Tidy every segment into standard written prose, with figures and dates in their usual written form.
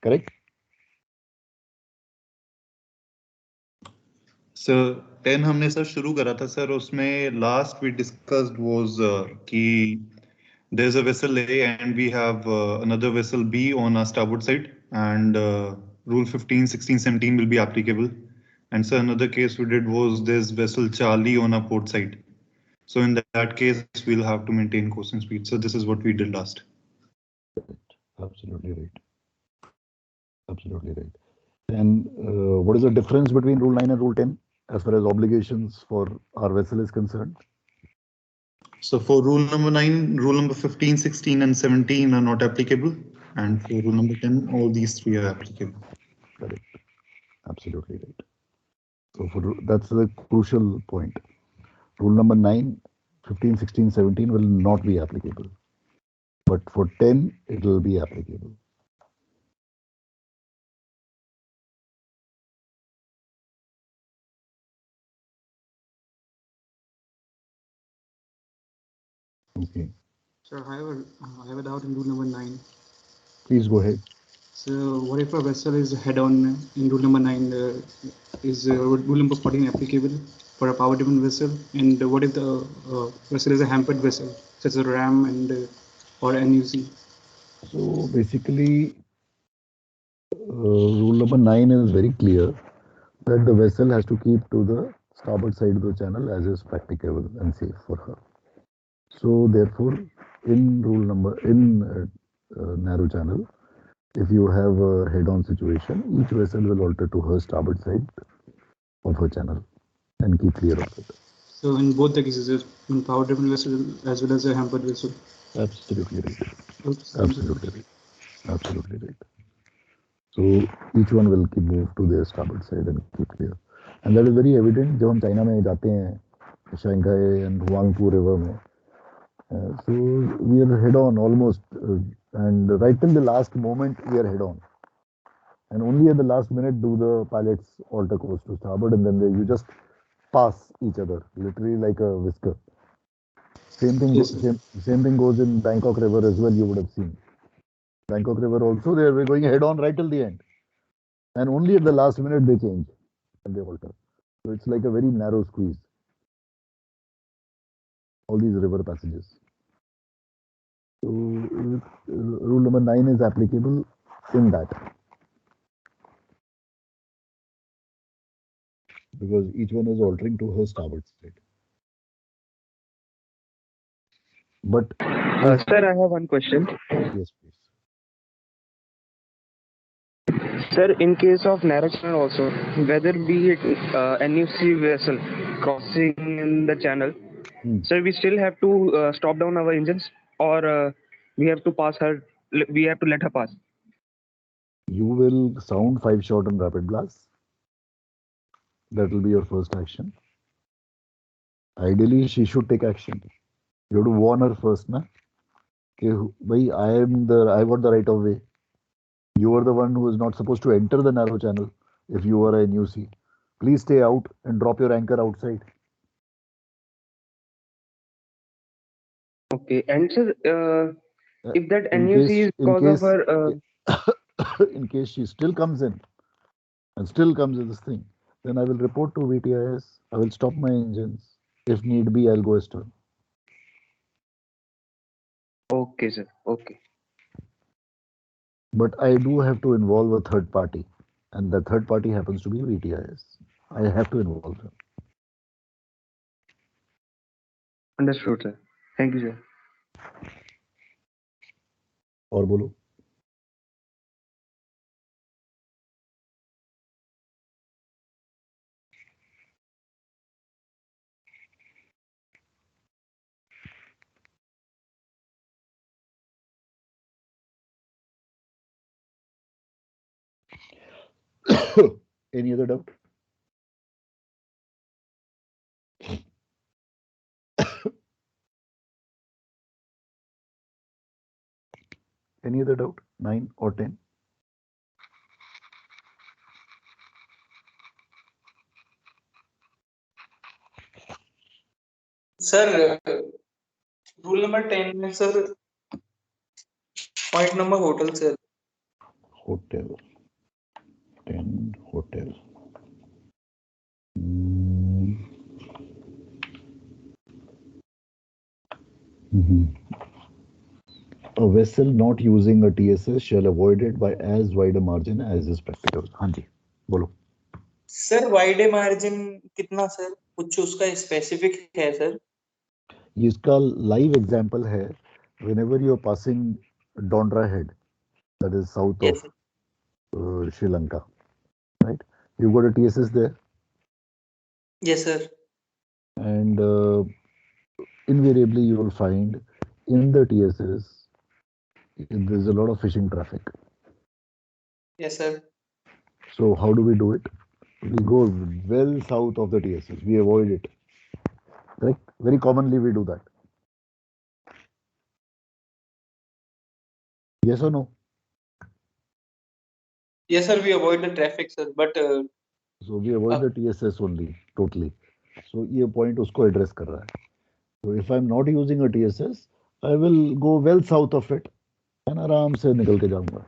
Correct? So 10 हमने sir शुरू करा था सर, उसमें last we discussed was कि there's a vessel A and we have another vessel B on our starboard side, and rule 15, 16, 17 will be applicable. And so another case we did was there's vessel Charlie on our port side. So in that case, we'll have to maintain course and speed. So this is what we did last. Absolutely right. Absolutely right. And what is the difference between Rule 9 and Rule 10 as far as obligations for our vessel is concerned? So for rule number 9, rule number 15, 16, and 17 are not applicable. And for rule number 10, all these three are applicable. Correct. Absolutely right. So that's the crucial point. Rule number 9, 15, 16, 17 will not be applicable. But for 10, it will be applicable. Okay. Sir, I have a doubt in rule number 9. Please go ahead. So, what if a vessel is head-on in rule number 9? Is rule number 14 applicable for a power-driven vessel? And what if the vessel is a hampered vessel, such as a ram and or NUC? So basically, rule number 9 is very clear that the vessel has to keep to the starboard side of the channel as is practicable and safe for her. So therefore, in narrow channel, if you have a head-on situation, each vessel will alter to her starboard side of her channel and keep clear of it. So in both the cases, in power-driven vessel as well as a hampered vessel. Absolutely right. Oops. Absolutely right. Absolutely right. So each one will keep move to their starboard side and keep clear. And that is very evident जब हम China में जाते हैं, Shanghai and Huangpu River में. So we are head on almost, and right till the last moment we are head on. And only at the last minute do the pilots alter course to starboard, and then you just pass each other, literally like a whisker. Same thing. Yes, same thing goes in Bangkok River as well. You would have seen. Bangkok River also, they were going head on right till the end. And only at the last minute they change and they alter. So it's like a very narrow squeeze. All these river passages. So rule number 9 is applicable in that. Because each one is altering to her starboard side. But sir, I have one question. Yes, please. Sir, in case of narrow channel also, whether be it NUC vessel crossing in the channel, sir, we still have to stop down our engines, or we have to pass her. We have to let her pass. You will sound 5 shot and rapid blast. That will be your first action. Ideally, she should take action. You have to warn her first, na? Okay, I got the right of way. You are the one who is not supposed to enter the narrow channel if you are a NUC. Please stay out and drop your anchor outside. Okay, and sir, if that NUC is because of her... in case she still comes in and still comes in this thing, then I will report to VTIS. I will stop my engines. If need be, I'll go astern. Okay, sir. Okay. But I do have to involve a third party, and the third party happens to be VTIS. I have to involve them. Understood, sir. Thank you, sir. और बोलो. Any other doubt? Any other doubt? 9 or 10? Sir, rule number 10, sir. Point number hotel, sir. hotel. 10 hotel. A vessel not using a TSS shall avoid it by as wide a margin as is practical. हाँ जी, बोलो. Sir wide margin कितना sir, कुछ उसका specific है sir? इसका live example है, whenever you are passing Dondra Head, that is south Yes, of Sri Lanka, right? You got a TSS there, yes sir. and invariably you will find in the TSS there's a lot of fishing traffic. Yes sir. So how do we do it? We go well south of the TSS. We avoid it. Correct? Very commonly we do that. Yes or no? Yes sir, we avoid the traffic sir, but So we avoid the TSS only totally. So ये point उसको address कर रहा है. So if I'm not using a TSS, I will go well south of it and आराम से निकल के जाऊंगा.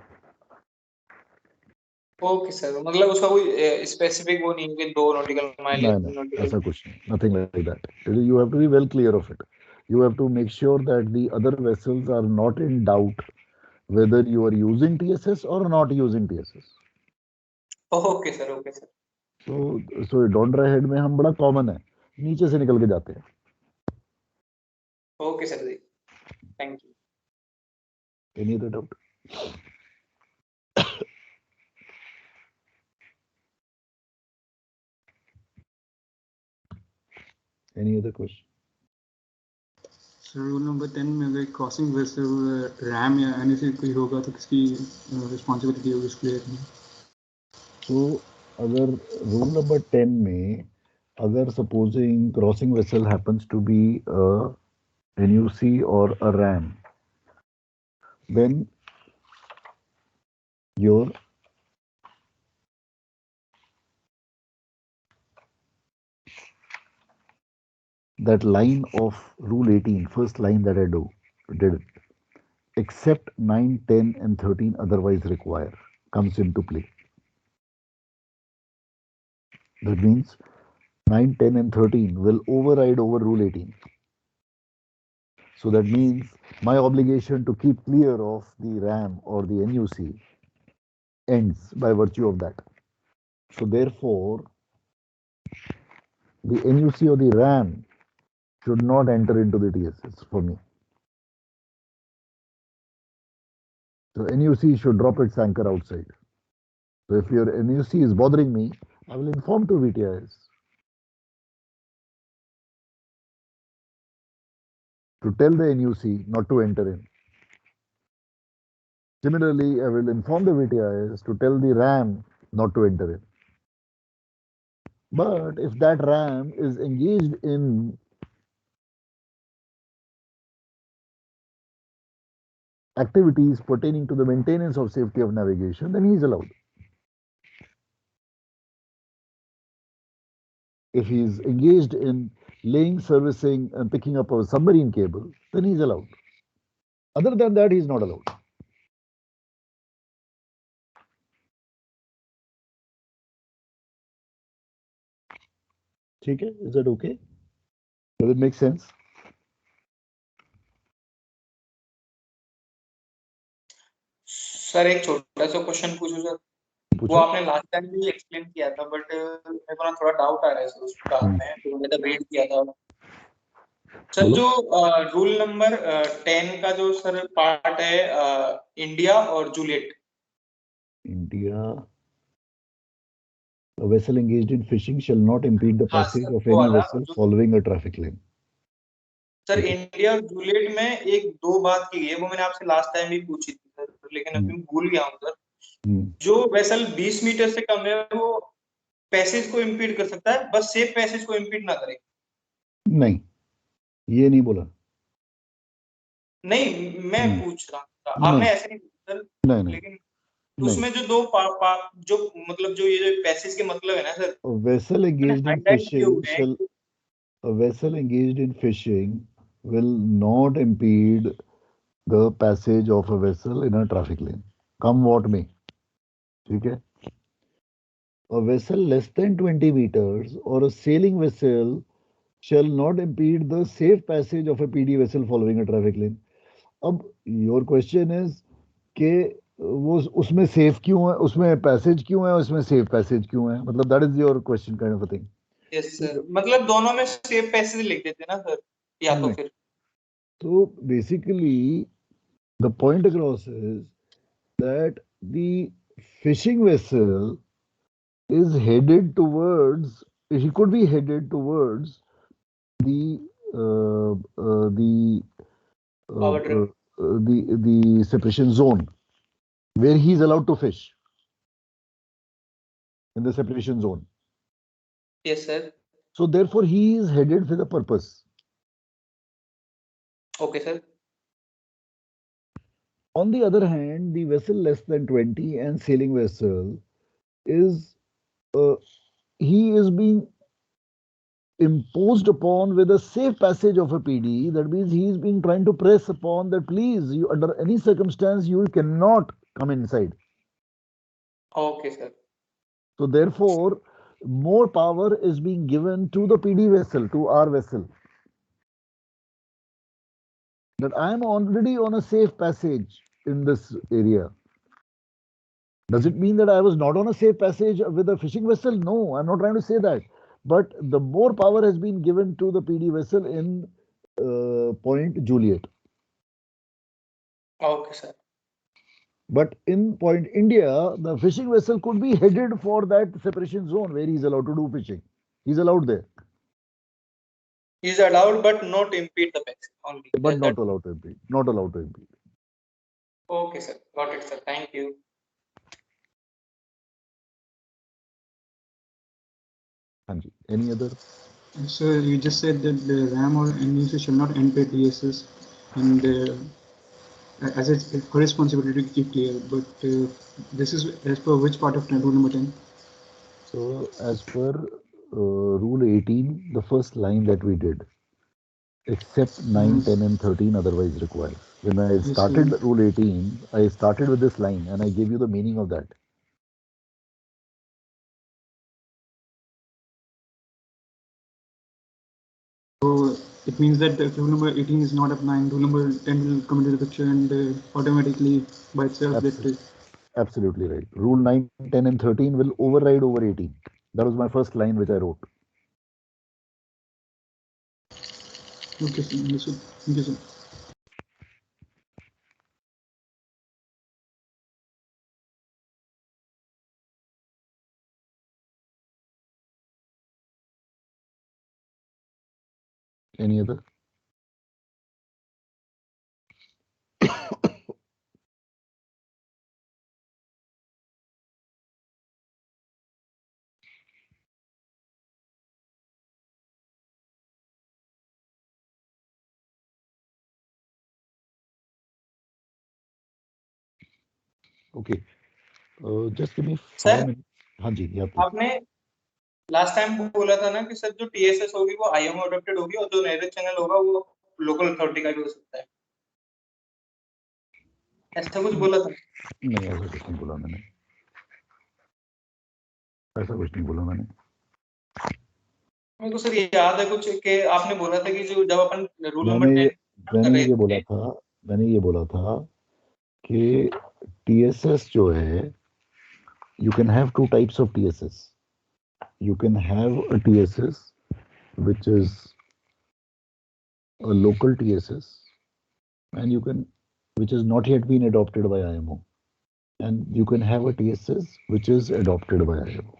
ओके सर, मतलब उसका कोई स्पेसिफिक वो नहीं है कि 2 नॉटिकल माइल या 3 नॉटिकल. ऐसा कुछ नहीं. Nothing like that. You have to be well clear of it. You have to make sure that the other vessels are not in doubt whether you are using TSS or not using TSS. Okay sir, okay sir. So Dondra head में हम बड़ा common है, नीचे से निकल के जाते हैं. Okay sir ji, thank you. Any other doubt? Any other question? Sir rule number 10 में अगर क्रॉसिंग वेसल रैम या एनी से कोई होगा तो किसकी रिस्पॉन्सिबिलिटी होगी उसके लिए? तो अगर रूल नंबर 10 में अगर supposing crossing vessel happens to be NUC or a RAM, then your that line of rule 18, first line that I did, except 9, 10 and 13 otherwise require, comes into play. That means 9, 10 and 13 will override over rule 18. So that means my obligation to keep clear of the RAM or the NUC ends by virtue of that. So therefore, the NUC or the RAM should not enter into the TSS for me. So NUC should drop its anchor outside. So if your NUC is bothering me, I will inform to VTIS to tell the NUC not to enter in. Similarly, I will inform the VTIS to tell the RAM not to enter in. But if that RAM is engaged in activities pertaining to the maintenance of safety of navigation, then he is allowed. If he is engaged in laying, servicing and picking up a submarine cable, then he is allowed. Other than that, he is not allowed. Okay? Is that okay? Does it make sense? Sir एक छोटा सा question पूछूं sir? वो आपने last time भी explain किया था, but मेरे को ना थोड़ा डाउट आ रहा है सर उसका में, तो मैंने तो रीड किया था सर. जो रूल नंबर 10 का जो सर पार्ट है, इंडिया और Juliet. India, a vessel engaged in fishing shall not impede the passage of any vessel following a traffic lane. Sir India और जूलियट में एक दो बात की है, वो मैंने आपसे लास्ट टाइम भी पूछी थी सर, लेकिन अभी भूल गया हूँ सर. जो वेसल 20 मीटर से कम है वो पैसेज को इंपीड कर सकता है, बस सेफ पैसेज को इंपीड ना करे. नहीं, ये नहीं बोला. नहीं, मैं पूछ रहा हूँ, आपने ऐसे नहीं पूछा सर. नहीं, लेकिन उसमें जो दो जो मतलब जो ये जो पैसेज के मतलब है ना sir, vessel engaged in fishing shall, a vessel engaged in fishing will not impede the passage of a vessel in a traffic lane, come what may. ठीक है. A vessel less than 20 meters or a sailing vessel shall not impede the safe passage of a PD vessel following a traffic lane. अब your question is कि वो उसमें safe क्यों है, उसमें passage क्यों है, उसमें सेफ पैसेज क्यों है, मतलब that is your question kind of a thing. Yes sir, मतलब दोनों में सेफ पैसेज लिख देते ना सर, या तो फिर. तो basically the point across is that the fishing vessel is headed towards, he could be headed towards the separation zone where he is allowed to fish in the separation zone. Yes sir. So therefore he is headed with a purpose. Okay sir. On the other hand, the vessel less than 20 and sailing vessel is he is being imposed upon with a safe passage of a PD. That means he is being trying to press upon that please, you under any circumstance you cannot come inside. Okay sir. So therefore more power is being given to the PD vessel, to our vessel, that I am already on a safe passage in this area. Does it mean that I was not on a safe passage with a fishing vessel? No, I'm not trying to say that. But the more power has been given to the PD vessel in Point Juliet. Okay, sir. But in Point India, the fishing vessel could be headed for that separation zone where he's allowed to do fishing. He's allowed there. He's allowed, but not impede the passage only. But not allowed to impede. Not allowed to impede. Okay, sir. Got it, sir. Thank you. Any other? Sir, you just said that the RAM or NEC shall not enter DSS, and as it's her responsibility to keep clear. But this is as per which part of rule number 10? So as per rule 18, the first line that we did, except 9, 10 and 13 otherwise required. When I started rule 18, I started with this line and I gave you the meaning of that. So it means that rule number 18 is not applying, rule number 10 will come into the picture and automatically by itself Absolutely right. Rule 9, 10 and 13 will override over 18. That was my first line which I wrote. Okay, sir. Understood. Thank you, sir. Any other? Okay. Just give me 5 minutes. हाँ जी, आपने last time बोला था ना कि sir जो TSS होगी वो IMO adopted होगी और जो नेरेट चैनल होगा वो लोकल अथॉरिटी का भी हो सकता है, ऐसा कुछ बोला था? नहीं, ऐसा कुछ नहीं बोला मैंने. ऐसा कुछ नहीं बोला मैंने. मेरे को सर याद है कुछ कि आपने बोला था कि जो जब अपन रूल नंबर 10 मैंने ये बोला था कि टीएसएस जो है, you can have two types of TSS. You can have a TSS which is a local TSS, and which has not yet been adopted by IMO, and you can have a TSS which is adopted by IMO.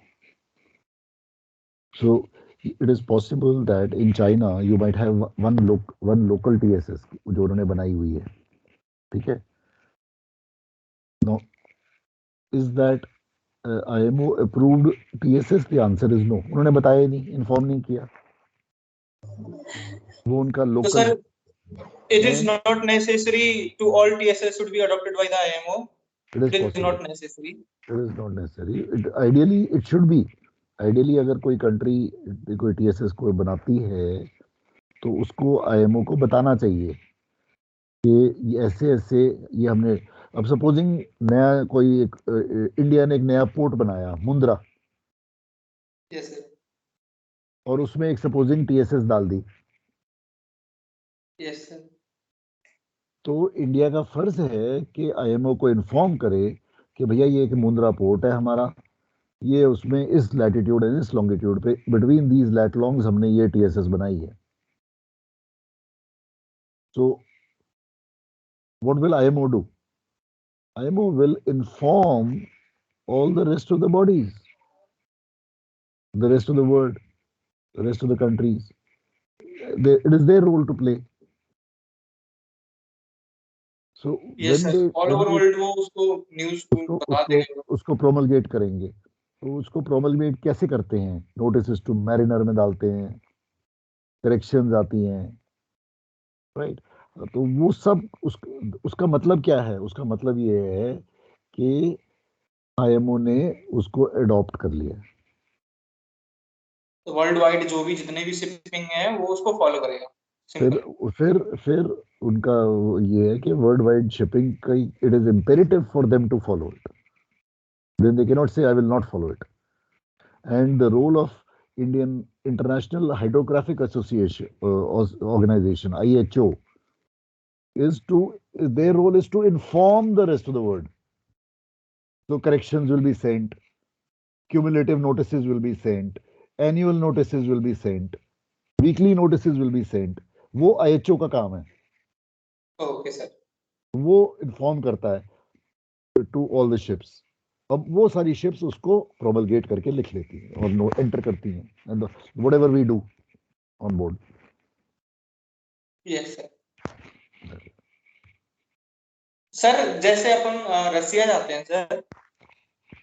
So it is possible that in China you might have one local TSS जो उन्होंने बनाई हुई है, ठीक है? Now, is that IMO approved TSS? The answer is no. उन्होंने बताया नहीं, इन्फॉर्म नहीं किया. वो उनका local. So sir, it is not necessary to all TSS should be adopted by the IMO. It is not necessary. It is not necessary. Ideally, it should be. Ideally, अगर कोई country कोई TSS को बनाती है तो उसको IMO को बताना चाहिए कि ऐसे ये हमने अब सपोजिंग नया कोई एक इंडिया ने एक नया पोर्ट बनाया मुंद्रा, यस सर, और उसमें एक सपोजिंग टीएसएस डाल दी, यस सर, तो इंडिया का फर्ज है कि आईएमओ को इन्फॉर्म करे कि भैया ये एक मुंद्रा पोर्ट है हमारा, ये उसमें इस लैटिट्यूड एंड इस लॉन्गिट्यूड पे बिटवीन दीज लैट लॉन्ग्स हमने ये टीएसएस बनाई है। So what will IMO do? IMO will inform all the rest of the bodies, the rest of the world, the rest of the countries. It is their role to play. So yes sir, all when over they world वो उसको news को उसको बता उसको देंगे। उसको promulgate करेंगे, तो उसको प्रोमलगेट कैसे करते हैं? नोटिस टू मैरिनर में डालते हैं, करेक्शंस आती हैं, राइट? तो वो सब उसका मतलब क्या है? उसका मतलब ये है कि आईएमओ ने उसको अडॉप्ट कर लिया। तो वर्ल्ड वाइड जो भी जितने भी शिपिंग है वो उसको फॉलो करेगा, फिर सिंपल। फिर उनका ये है कि वर्ल्ड वाइड शिपिंग का it is imperative for them to follow it, then they can not say I will not follow it. And the role of Indian international hydrographic association organization IHO is to their role is to inform the rest of the world. So corrections will be sent, cumulative notices will be sent, annual notices will be sent, weekly notices will be sent. वो IHO का काम है, okay sir, वो inform करता है to all the ships. अब वो सारी शिप्स उसको प्रोमलगेट करके लिख लेती हैं और नो एंटर करती हैं, and whatever we do on board. Yes sir. Sir जैसे अपन रसिया जाते हैं सर,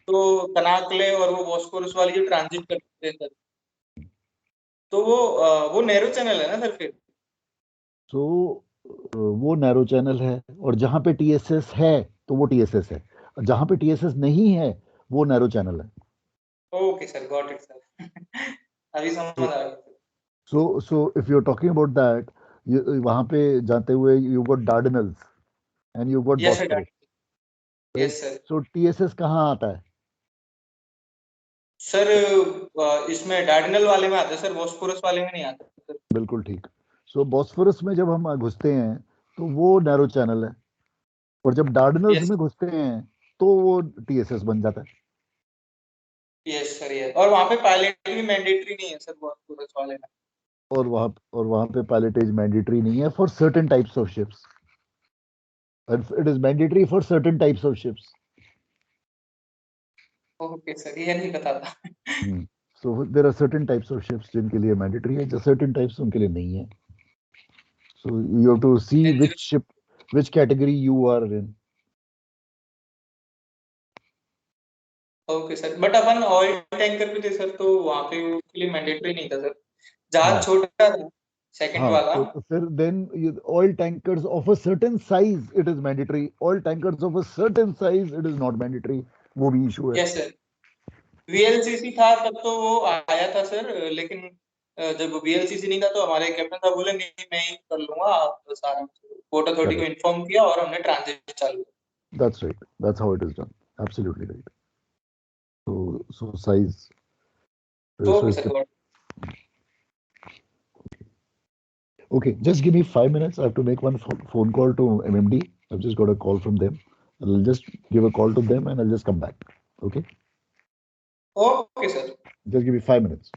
तो कनाकले और वो बॉस्फोरस वाली जो ट्रांजिट करते हैं सर, तो वो नैरो चैनल है ना सर फिर? सो वो नैरो चैनल है, और जहां पे टीएसएस है तो वो टीएसएस है, जहां पे टीएसएस नहीं है वो नैरो चैनल है। Okay sir, got it sir. अभी समझ आ गया। So if you are talking about that, वहां पे जाते हुए you got Dardanelles and you got yes sir, Bosphorus, right? Yes sir. So TSS कहाँ आता है? सर इसमें डार्डिनल वाले में आते हैं सर, बॉस्फोरस वाले में नहीं आते सर। बिल्कुल ठीक। सो बॉस्फोरस में जब हम घुसते हैं तो वो नैरो चैनल है, और जब डार्डनल्स यस, में घुसते हैं तो वो टीएसएस बन जाता है। Yes sir, yes. और वहां पे पायलट भी मैंडेटरी नहीं है सर बॉस्फोरस वाले में। और वहां पे पायलटेज मैंडेटरी नहीं है for certain types of ships, it is mandatory for certain types of ships. Okay sir, ये नहीं पता था। So there are certain types of ships जिनके लिए मैंडेटरी है, जो सर्टेन टाइप्स उनके लिए नहीं है। So you have to see which ship, which category you are in. Okay sir, but अपन ऑयल टैंकर पे थे सर, तो वहां पे उसके लिए मैंडेटरी नहीं था सर। जहाज छोटा था, सेकंड हाँ, वाला। तो फिर then oil tankers of a certain size it is mandatory, oil tankers of a certain size it is not mandatory, वो भी इशू है। यस सर, वीएलसीसी था तब तो वो आया था सर, लेकिन जब वीएलसीसी नहीं था तो हमारे कैप्टन साहब बोले नहीं मैं ही कर लूंगा, आप सारा पोर्ट अथॉरिटी को Correct. इन्फॉर्म किया और हमने ट्रांजिट चालू किया। That's right, that's how it is done, absolutely right. So size, so okay it's sir, got. okay, just give me 5 minutes, I have to make one phone call to MMD. I've just got a call from them, I'll just give a call to them and I'll just come back. Okay, okay sir. just give me 5 minutes.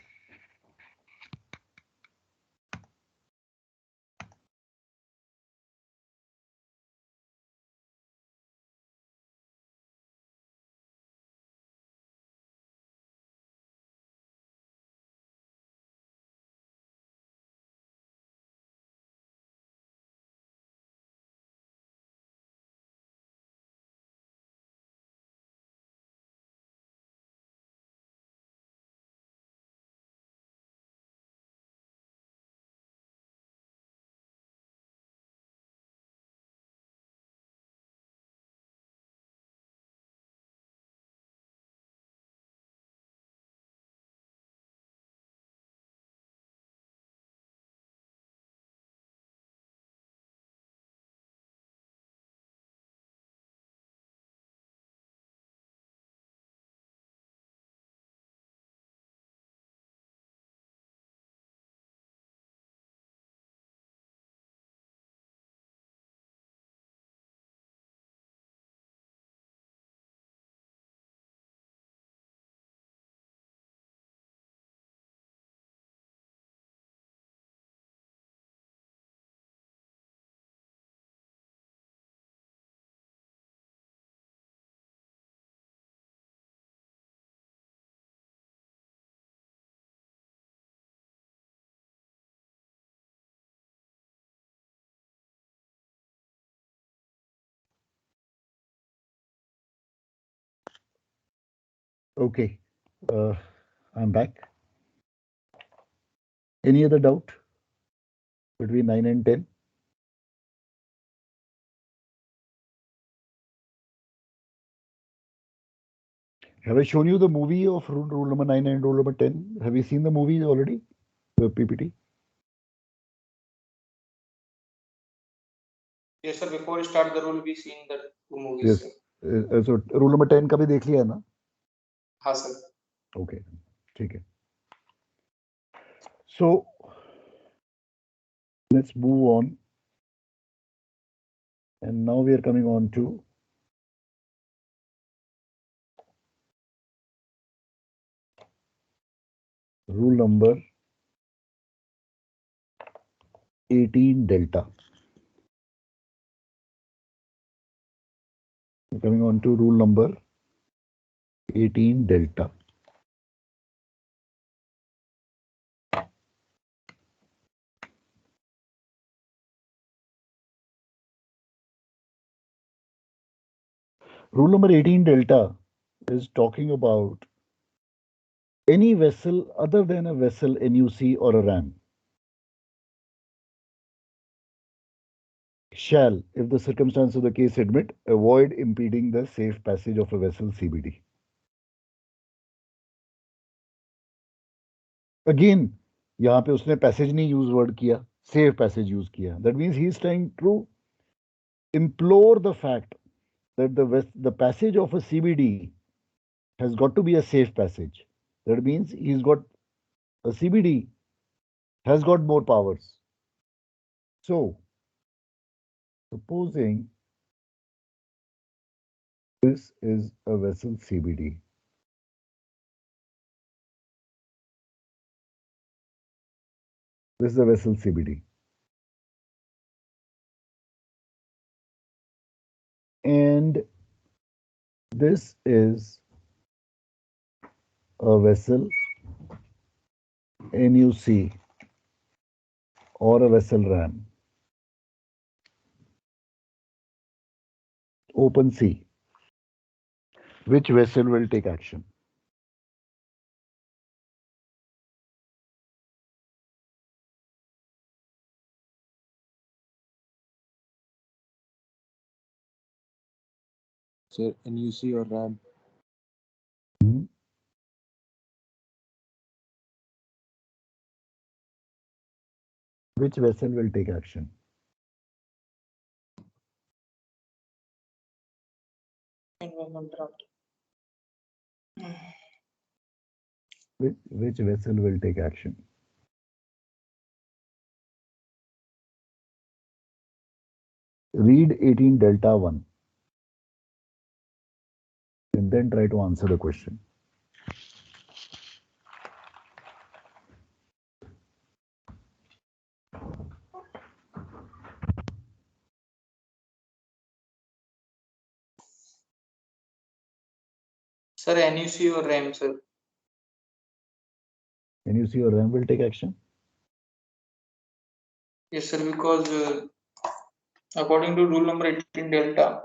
Okay, I'm back. Any other doubt between 9 and 10? Have I shown you the movie of rule number 9 and rule number 10? Have you seen the movie already? The PPT? Yes, sir. Before we start the rule, we seen the two movies. Yes. So rule number 10 का भी देख लिया ना? हाँ sir. Okay, ठीक है. So let's move on. And now we are coming on to rule number 18 delta. We're coming on to rule number 18 delta. Rule number 18 delta is talking about any vessel other than a vessel NUC or a ram shall, if the circumstances of the case admit, avoid impeding the safe passage of a vessel CBD. Again, यहाँ पे उसने passage नहीं use word किया, safe passage use किया. That means he is trying to implore the fact that the passage of a CBD has got to be a safe passage. That means he's got a CBD has got more powers. So, supposing this is a vessel CBD. This is a vessel CBD. And this is a vessel NUC or a vessel ram. Open sea. Which vessel will take action? Sir, NUC or RAM? Which vessel will take action? Which vessel will take action? Read 18 delta 1 and then try to answer the question. Sir, NUC or RAM, sir? NUC or RAM will take action? Yes, sir, because according to rule number 18 delta,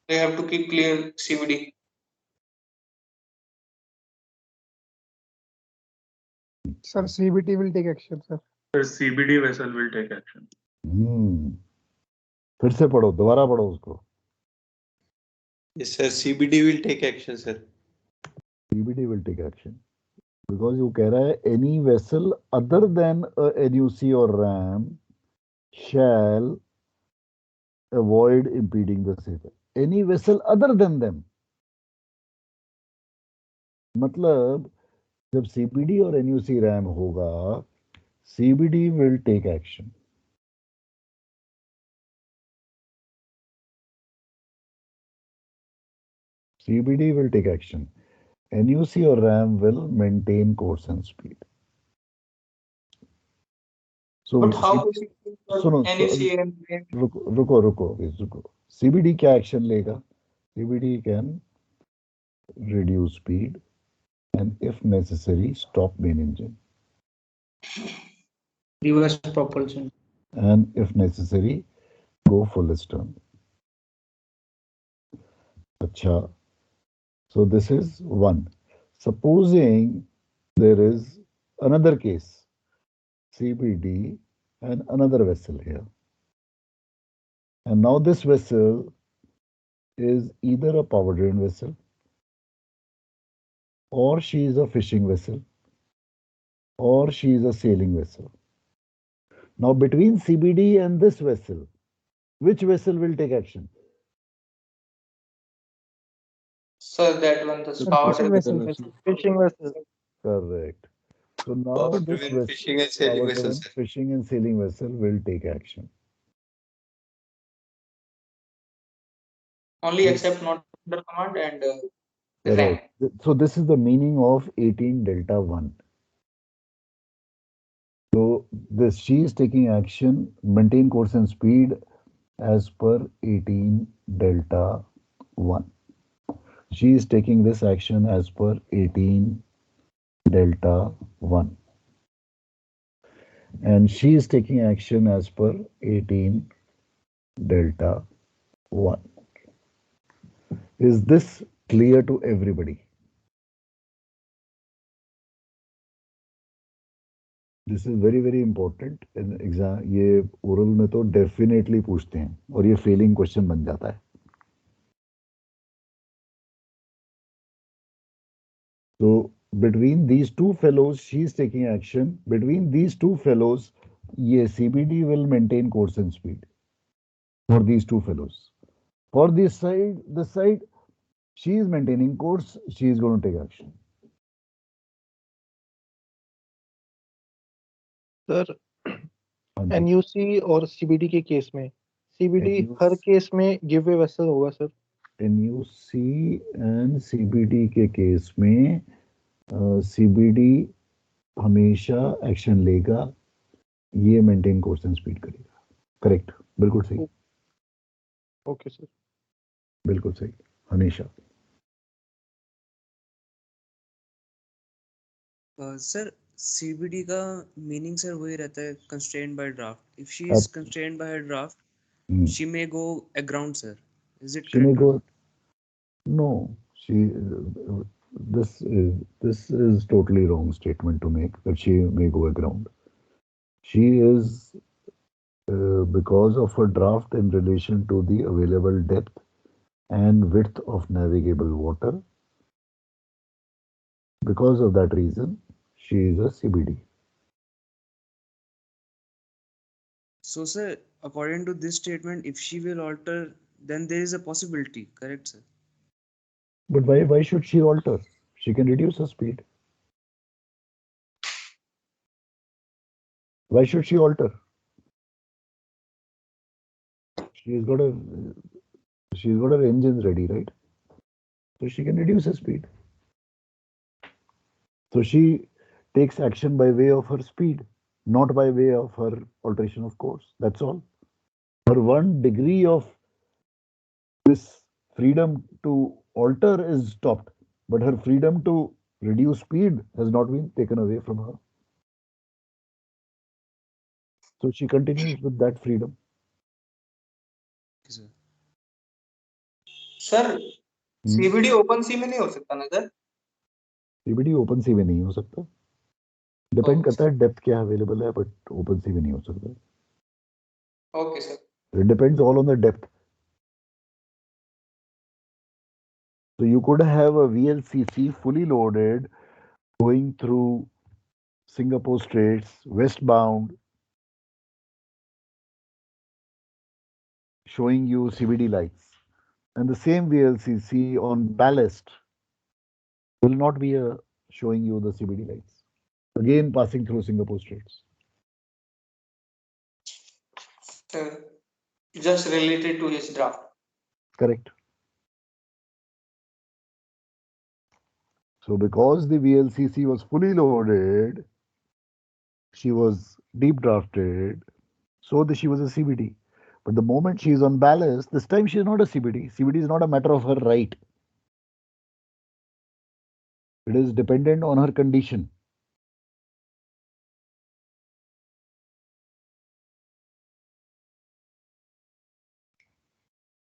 they have to keep clear CBD. Sir, CBT will take action, sir. The CBD vessel will take action. फिर से पढ़ो, दोबारा पढ़ो उसको. Yes, sir. CBD will take action, sir. CBD will take action because you कह रहा है any vessel other than a NUC or RAM shall avoid impeding the safe. Any vessel other than them. मतलब जब CBD और NUC RAM होगा, CBD will take action. CBD will take action. NUC or RAM will maintain course and speed. So, but how possible NUC and रुको. CBD क्या action लेगा? CBD can reduce speed and if necessary stop main engine. reverse propulsion. And if necessary go full astern. अच्छा. So this is one. Supposing there is another case, CBD and another vessel here. And now this vessel is either a power-driven vessel, or she is a fishing vessel, or she is a sailing vessel. Now between CBD and this vessel, which vessel will take action? Sir, that one, the Sir, power fishing driven vessel. vessel. Fishing vessel. Correct. So now Power this driven vessel, fishing and sailing vessel, power-driven sir. fishing and sailing vessel will take action. Only except not under command and Correct. rank. So this is the meaning of 18 delta 1. So this she is taking action, maintain course and speed as per 18 delta 1. She is taking this action as per 18 delta 1. And she is taking action as per 18 delta 1. Is this clear to everybody? This is very very important in exam. ये oral में तो definitely पूछते हैं और ये Fehling question बन जाता है. So between these two fellows, she is taking action. Between these two fellows, ये CBD will maintain course and speed for these two fellows. For this side, she is maintaining course. She is going to take action. Sir हाँ जी. NUC और CBD के case में CBD हर case में give way vessel होगा sir. NUC and CBD के case में CBD हमेशा action लेगा, ये मेंटेन कोर्स एंड स्पीड करेगा. करेक्ट, बिल्कुल सही. Okay sir. बिल्कुल सही, हमेशा. सर CBD का मीनिंग सर वही रहता है, constrained by draft. If she is constrained by her draft, she may go aground, sir. Is it She may correct? go. No, this is totally wrong statement to make that she may go aground. She is because of her draft in relation to the available depth and width of navigable water. Because of that reason, she is a CBD. So, sir, according to this statement, if she will alter, then there is a possibility, correct, sir? But why should she alter? She can reduce her speed. Why should she alter? She's got her engines ready, right? So she can reduce her speed. So she takes action by way of her speed, not by way of her alteration of course. That's all. Her 1 degree of this freedom to alter is stopped, but her freedom to reduce speed has not been taken away from her. So she continues with that freedom. Sir. Sir CBD open sea में नहीं हो सकता ना sir? CBD open sea में नहीं हो सकता. Depend करता है डेप्थ क्या अवेलेबल है, बट ओपन सी में नहीं हो सकता. Okay sir. It depends all on the depth. So you could have a VLCC fully loaded going through Singapore Straits westbound, showing you CBD lights, and the same VLCC on ballast will not be showing you the CBD lights, again passing through Singapore Straits. Just related to his draft. Correct. So because the VLCC was fully loaded, she was deep drafted, so she was a CBD. But the moment she is on ballast, this time she is not a CBD. CBD is not a matter of her right. It is dependent on her condition.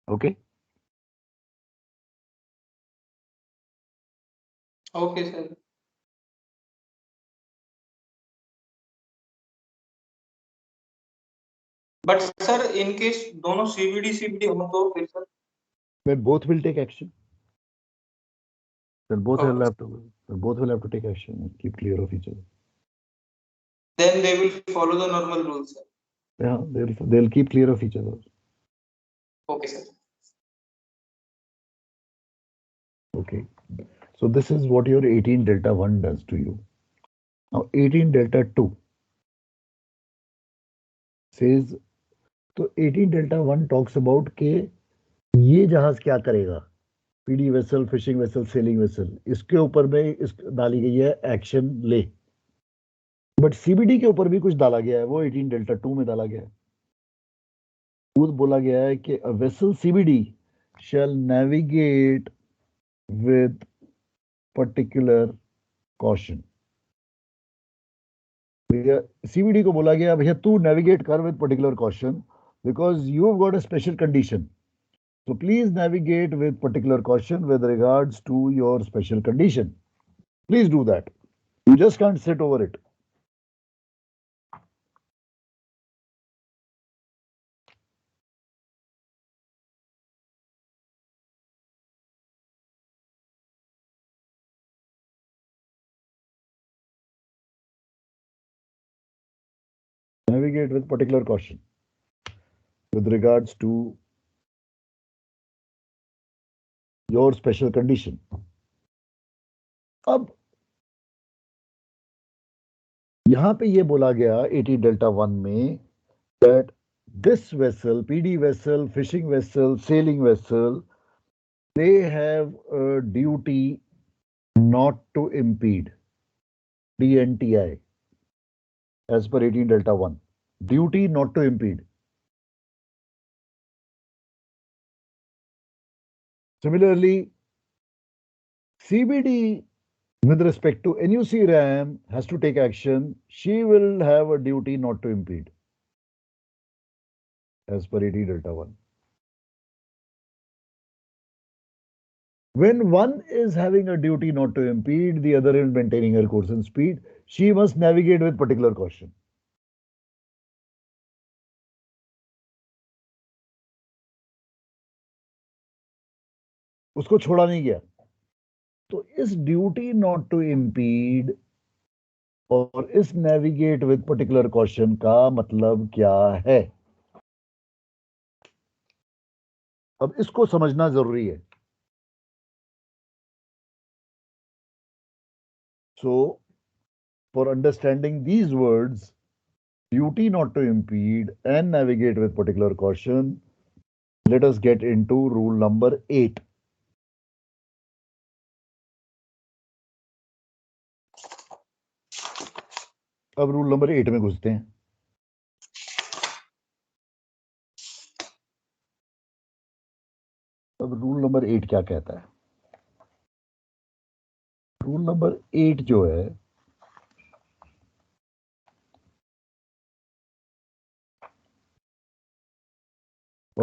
Okay. Okay sir. But sir in case दोनों CBD हो तो फिर sir When both will take action, then both will have to take action and keep clear of each other. Then they will follow the normal rules, sir. Yeah, they'll keep clear of each other. Okay, sir. Okay, so this is what your 18 delta 1 does to you. Now 18 delta 2 says, तो 18 delta 1 talks about के ये जहाज क्या करेगा, PD vessel, fishing vessel, selling vessel, इसके ऊपर में इस डाली गई है एक्शन ले, बट सीबीडी के ऊपर भी कुछ डाला गया है, वो 18 डेल्टा 2 में डाला गया है। खुद बोला गया है कि a vessel CBD shall navigate with particular caution. भैया सीबीडी को बोला गया भैया तू नेविगेट कर with particular caution because you have got a special condition, so please navigate with particular caution with regards to your special condition. Please do that. You just can't sit over it. Navigate with particular caution with regards to your special condition. अब यहां पे ये बोला गया 80 delta 1 में that this vessel, PD vessel, fishing vessel, sailing vessel, they have a duty not to impede, DNTI, as per 18 delta 1. Duty not to impede. Similarly, CBD with respect to NUC RAM has to take action. She will have a duty not to impede as per 18 delta 1. When one is having a duty not to impede, the other is maintaining her course and speed, she must navigate with particular caution. उसको छोड़ा नहीं गया, तो इस duty not to impede और इस navigate with particular caution का मतलब क्या है, अब इसको समझना जरूरी है. So for understanding these words, duty not to impede and navigate with particular caution, let us get into rule number 8. अब रूल नंबर 8 में घुसते हैं. अब रूल नंबर 8 क्या कहता है? रूल नंबर 8 जो है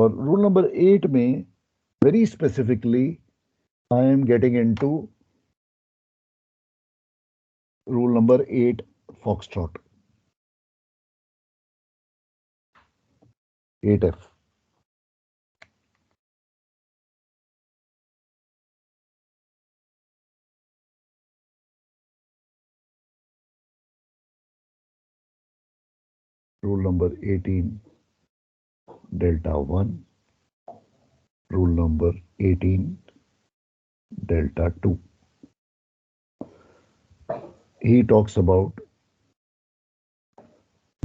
और रूल नंबर 8 में very specifically I am getting into rule number 8 Foxtrot, 8F. Rule number 18 delta 1, rule number 18 delta 2. He talks about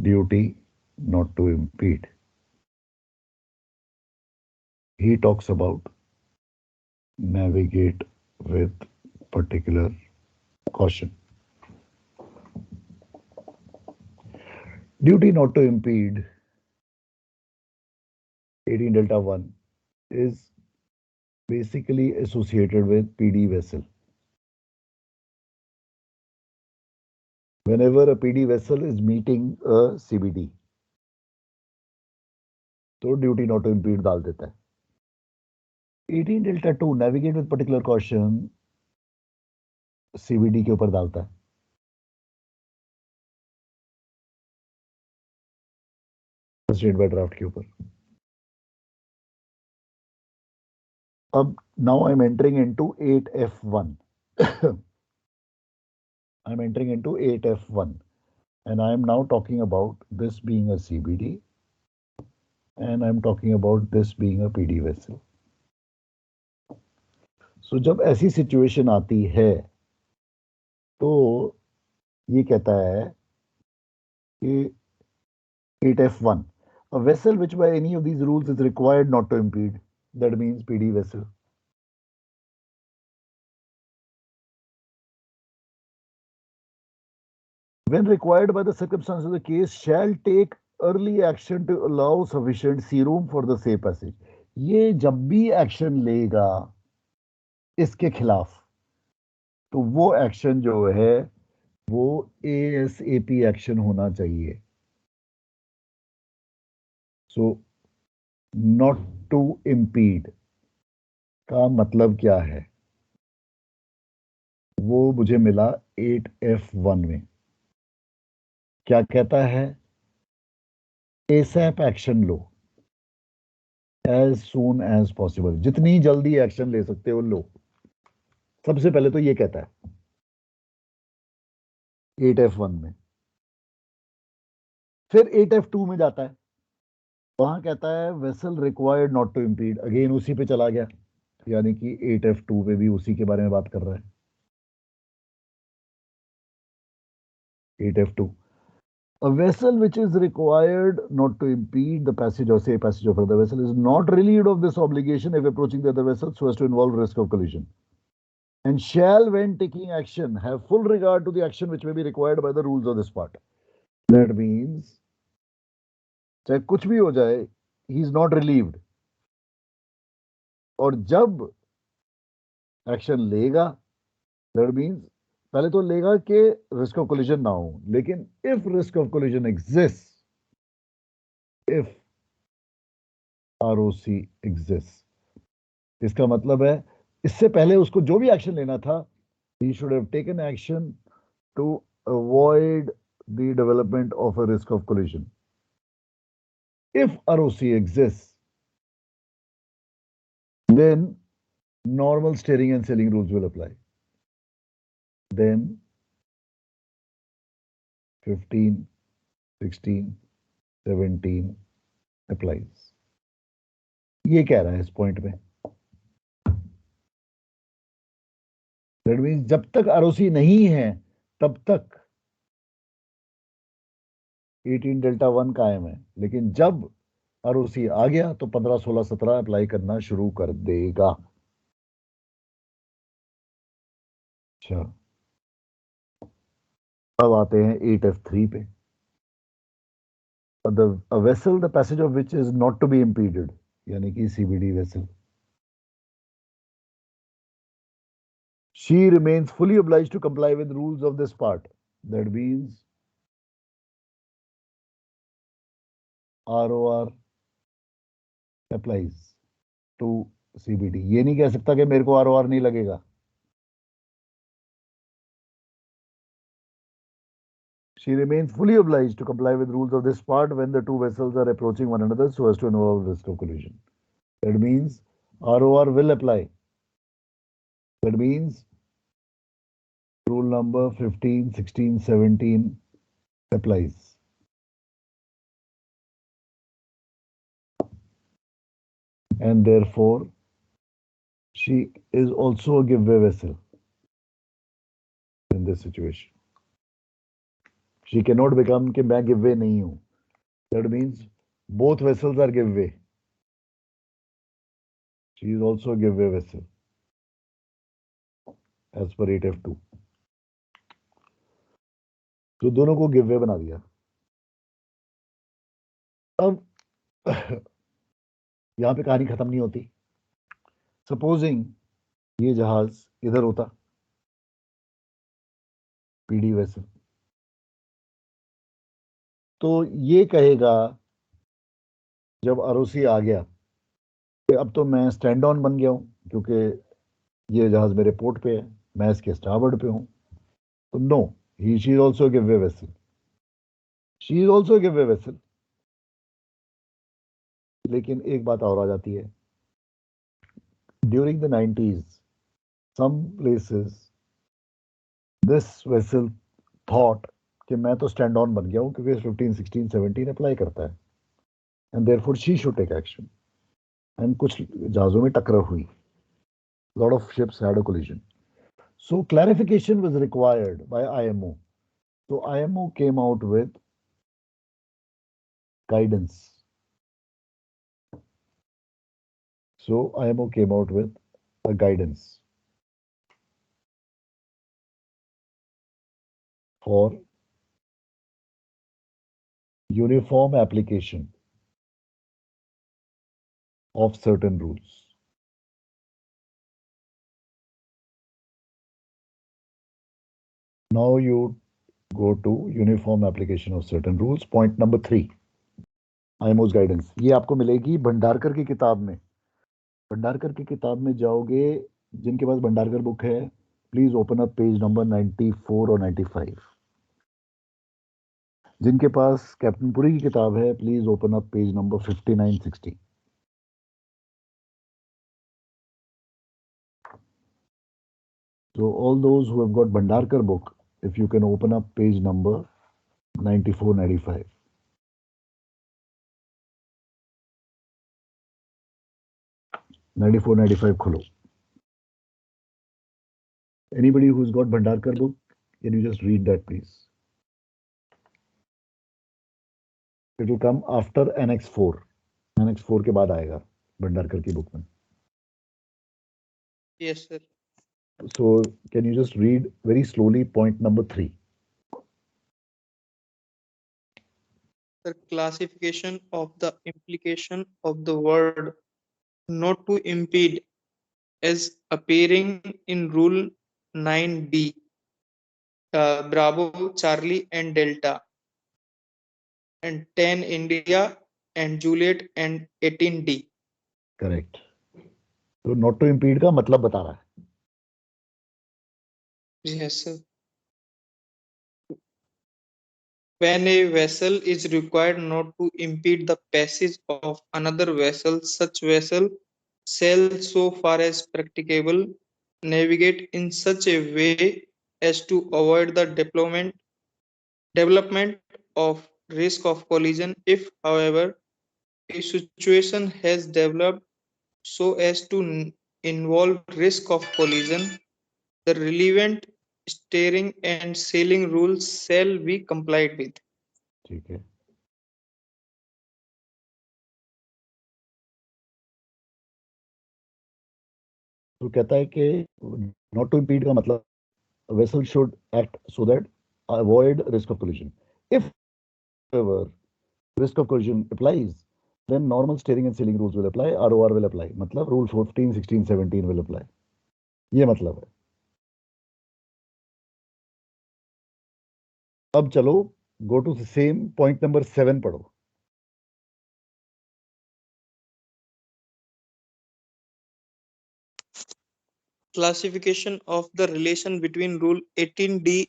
duty not to impede. He talks about navigate with particular caution. Duty not to impede, 18 delta 1, is basically associated with PD vessel. Whenever a PD vessel is meeting a CBD, तो duty not to impede डाल देता है. 18 delta 2 navigate with particular caution CBD के ऊपर डालता है? Constraint bye draft के ऊपर। अब now I am entering into 8F1. I'm entering into 8F1, and I am now talking about this being a CBD, and I'm talking about this being a PD vessel. So जब ऐसी situation आती है तो ये कहता है कि 8F1, a vessel which by any of these rules is required not to impede, that means PD vessel. When required by the circumstances of the case, shall take early action to allow sufficient sea room for the safe passage. ये जब भी action लेगा इसके खिलाफ, तो वो action जो है वो ASAP एक्शन होना चाहिए. सो नॉट टू इम्पीड का मतलब क्या है, वो मुझे मिला 8F1 में. क्या कहता है? ASAP एक्शन लो, एज सून एज पॉसिबल, जितनी जल्दी एक्शन ले सकते हो लो. सबसे पहले तो ये कहता है 8F1 में. फिर 8F2 में जाता है, वहां कहता है vessel required not to impede, again उसी पे चला गया, यानी कि 8F2 पे भी उसी के बारे में बात कर रहा है. 8F2, a vessel which is required not to impede the passage or say passage of other vessel is not relieved of this obligation if approaching the other vessel so as to involve risk of collision, and shall when taking action have full regard to the action which may be required by the rules of this part. That means चाहे कुछ भी हो जाए, he is not relieved, और जब action लेगा, that means पहले तो लेगा कि रिस्क ऑफ कोलिजन ना हो, लेकिन if risk of collision exist, if ROC exist, इसका मतलब है इससे पहले उसको जो भी एक्शन लेना था, he should have taken action to avoid the development of a risk of collision. If ROC exists, then normal steering and sailing rules will apply. Then 15, 16, 17 applies. ये कह रहा है इस पॉइंट में. That means जब तक ROC नहीं है तब तक 18 डेल्टा 1 कायम है, लेकिन जब ROC आ गया तो 15, 16, 17 अप्लाई करना शुरू कर देगा. अच्छा, अब आते हैं 8F3 पे. A vessel the passage of which is not to be impeded, यानी कि CBD vessel, she remains fully obliged to comply with rules of this part. That means ROR applies to CBD. ये नहीं कह सकता कि मेरे को ROR नहीं लगेगा. She remains fully obliged to comply with rules of this part when the two vessels are approaching one another so as to involve risk of collision. That means ROR will apply. That means rule number 15, 16, 17 applies. And therefore, she is also a giveaway vessel in this situation. She cannot become कि मैं giveaway नहीं हूं. That means both vessels are giveaway. She is also a giveaway vessel as per 8F2. तो दोनों को giveaway बना दिया. अब यहां पे कहानी खत्म नहीं होती. सपोजिंग ये जहाज इधर होता, PD वेसल, तो ये कहेगा जब ROC आ गया कि अब तो मैं स्टैंड ऑन बन गया हूं क्योंकि ये जहाज मेरे पोर्ट पे है, मैं इसके स्टारबोर्ड पे हूं, तो no, she is also give way vessel, she is also give way vessel. लेकिन एक बात और आ जाती है, during the 90s some places this vessel thought कि मैं तो स्टैंड ऑन बन गया हूं क्योंकि 15, 16, 17 अप्लाई करता है, and therefore she should take action. And कुछ जहाजों में टक्कर हुई, lot of ships had a collision, so clarification was required by IMO. So IMO came out with guidance. So IMO came out with a guidance for uniform application of certain rules. Now you go to uniform application of certain rules. Point number 3, IMO's guidance. ये आपको मिलेगी भंडारकर की किताब में। भंडारकर की किताब में जाओगे, जिनके पास भंडारकर बुक है, please open up page number 94 और 95। जिनके पास कैप्टन पुरी की किताब है, please open up page number 59, 60। So all those who have got Bhandarkar book, if you can open up page number 94, 95. खोलो। Anybody who's got Bhandarkar book, can you just read that, please? It will come after Annex 4. Annex 4 के बाद आएगा भंडारकर की book में। Yes, sir. So can you just read very slowly point number 3? The classification of the implication of the word not to impede as appearing in Rule 9B, Bravo, Charlie, and Delta, and 10 India and Juliet and 18D. Correct. तो not to impede का मतलब बता रहा है। Yes, sir. When a vessel is required not to impede the passage of another vessel, such vessel shall, so far as practicable, navigate in such a way as to avoid the development of risk of collision. If, however, a situation has developed so as to involve risk of collision, the relevant steering and sailing rules shall be complied with. ठीक है। तो कहता है कि not to impede का मतलब vessel should act so that avoid risk of collision. If, however, risk of collision applies, then normal steering and sailing rules will apply, ROR will apply, मतलब rule 14, 16, 17 will apply. ये मतलब है। अब चलो go to the same point number 7 पढ़ो। Classification of the relation between Rule 18D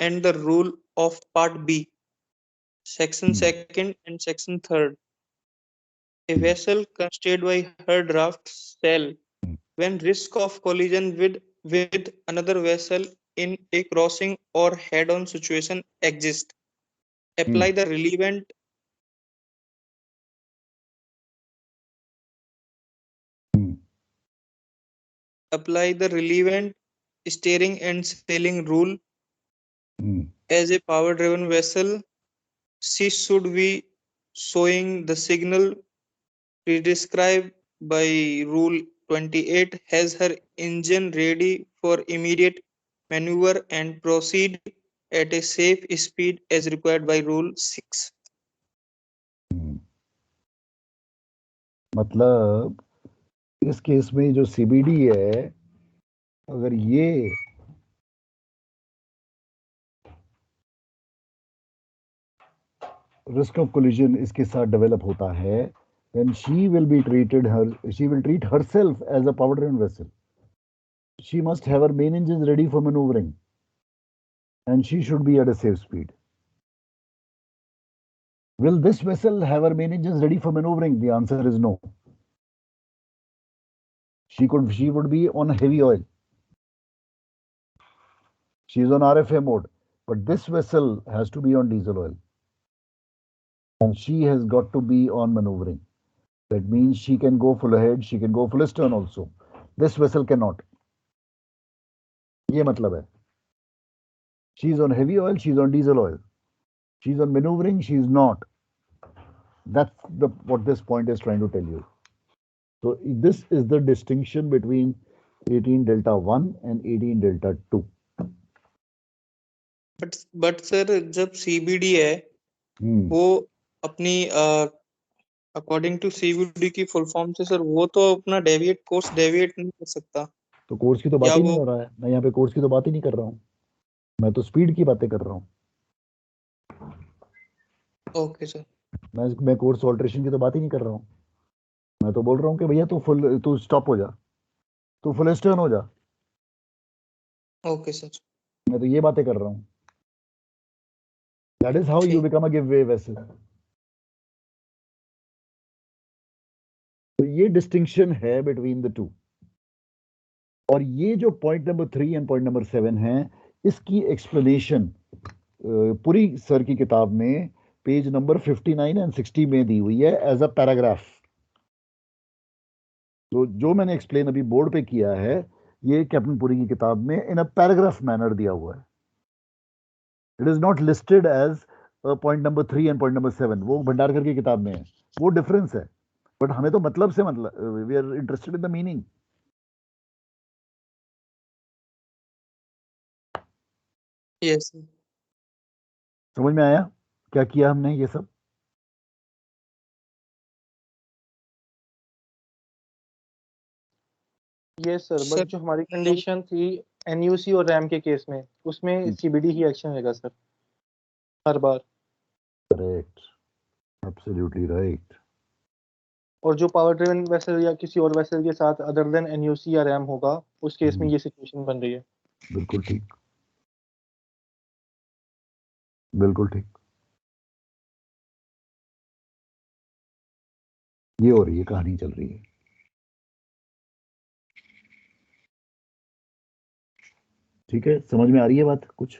and the rule of Part B, Section 2nd and Section 3rd. A vessel constrained by her draft shall, when risk of collision with another vessel in a crossing or head-on situation exists, apply the relevant steering and sailing rule. As a power-driven vessel, she should be showing the signal prescribed by Rule 28, has her engine ready for immediate maneuver, and proceed at a safe speed as required by Rule 6. मतलब इस case में जो CBD है, अगर ये risk of collision इसके साथ develop होता है, then she will treat herself as a power-driven vessel. she must have her main engines ready for maneuvering, and she should be at a safe speed. Will this vessel have her main engines ready for maneuvering? The answer is no. She would be on heavy oil. She is on RFA mode, but this vessel has to be on diesel oil, and she has got to be on maneuvering. That means she can go full ahead, she can go full astern also. This vessel cannot. ये मतलब है. She is on heavy oil, she is on diesel oil. She is on maneuvering, she is not. That's what this point is trying to tell you. So this is the distinction between 18 delta 1 and 18 delta 2. But sir जब CBD है वो अपनी according to CBD की full form से sir वो तो अपना course deviate नहीं कर सकता. तो कोर्स की तो बात ही नहीं हो रहा है. मैं यहाँ पे कोर्स की तो बात ही नहीं कर रहा हूँ. मैं तो स्पीड की बातें कर रहा हूँ. Okay sir. मैं कोर्स ऑल्ट्रेशन की तो बात ही नहीं कर रहा हूँ. मैं तो बोल रहा हूँ कि भैया तू स्टॉप हो जा, तू फुल स्टर्न हो जा. Okay sir. मैं तो ये बातें कर रहा हूँ. That is how you become a give way vessel. तो ये डिस्टिंक्शन है बिटवीन द टू. और ये जो point number 3 and point number 7 है, इसकी एक्सप्लेनेशन पूरी सर की किताब में पेज नंबर 59 एंड 60 में दी हुई है एज अ पैराग्राफ. तो जो मैंने एक्सप्लेन अभी बोर्ड पे किया है, ये कैप्टन पुरी की किताब में इन अ पैराग्राफ मैनर दिया हुआ है. It is not listed as point number 3 and point number 7. वो भंडारकर की किताब में है. वो डिफरेंस है. बट हमें तो मतलब से we are interested in the meaning. Yes. समझ में आया क्या किया हमने ये सब? Yes sir. बट जो हमारी कंडीशन थी एनयूसी और रैम के केस में, उसमें सीबीडी ही एक्शन रहेगा सर हर बार. करेक्ट. Absolutely right. और जो पावर ड्रिवन वेसल या किसी और वेसल के साथ अदर देन एनयूसी या रैम होगा, उस केस में ये सिचुएशन बन रही है. बिल्कुल ठीक. बिल्कुल ठीक. ये हो रही है, कहानी चल रही है. ठीक है, समझ में आ रही है बात कुछ?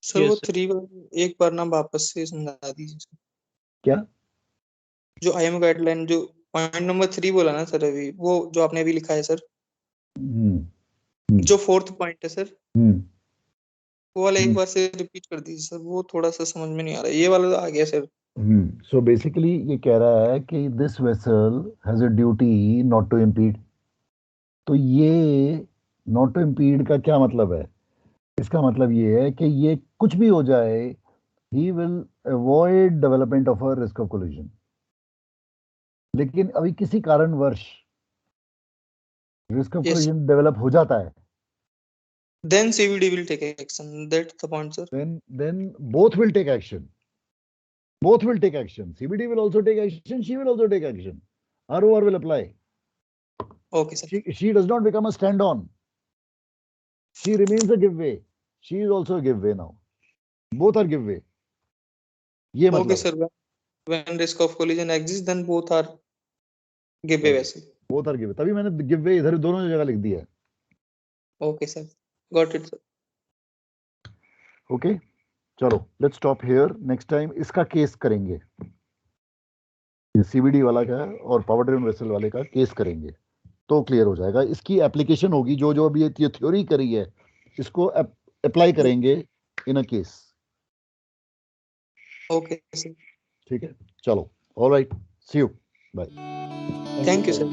सर वो 3 एक बार ना वापस से समझा दीजिए. क्या? जो आईएम गाइडलाइन जो पॉइंट नंबर 3 बोला ना सर अभी, वो जो आपने अभी लिखा है सर, जो 4th पॉइंट है सर, वो वाला एक बार से रिपीट कर दीजिए सर. वो थोड़ा सा समझ में नहीं आ रहा. ये वाला आ गया सर. सो बेसिकली ये कह रहा है कि this vessel has a duty not to impede. तो ये नॉट टू इम्पीड का क्या मतलब है? इसका मतलब ये है कि ये कुछ भी हो जाए, he will avoid development of a risk of collision. लेकिन अभी किसी कारणवश रिस्क ऑफ कोलिजन डेवलप हो जाता है, then CVD will take action. That's the point, sir. Then both will take action. Both will take action. CVD will also take action. She will also take action. ROR will apply. Okay, sir. She does not become a stand-on. She remains a give way. She is also a give way now. Both are give way. ये मतलब. Okay, sir. When risk of collision exists, then both are give way vessel. Both are give way. तभी मैंने give way इधर दोनों जगह लिख दिया है. Okay, sir. Got it, sir. Okay. चलो, let's stop here. Next time इसका केस करेंगे. ये CVD वाला का और पावर ड्रिवन वेसल वाले का केस करेंगे तो क्लियर हो जाएगा. इसकी एप्लीकेशन होगी, जो जो अभी ये थ्योरी करी है, इसको अप्लाई करेंगे in a case. Okay sir. ठीक है, चलो. All right, see you, bye. Thank you sir.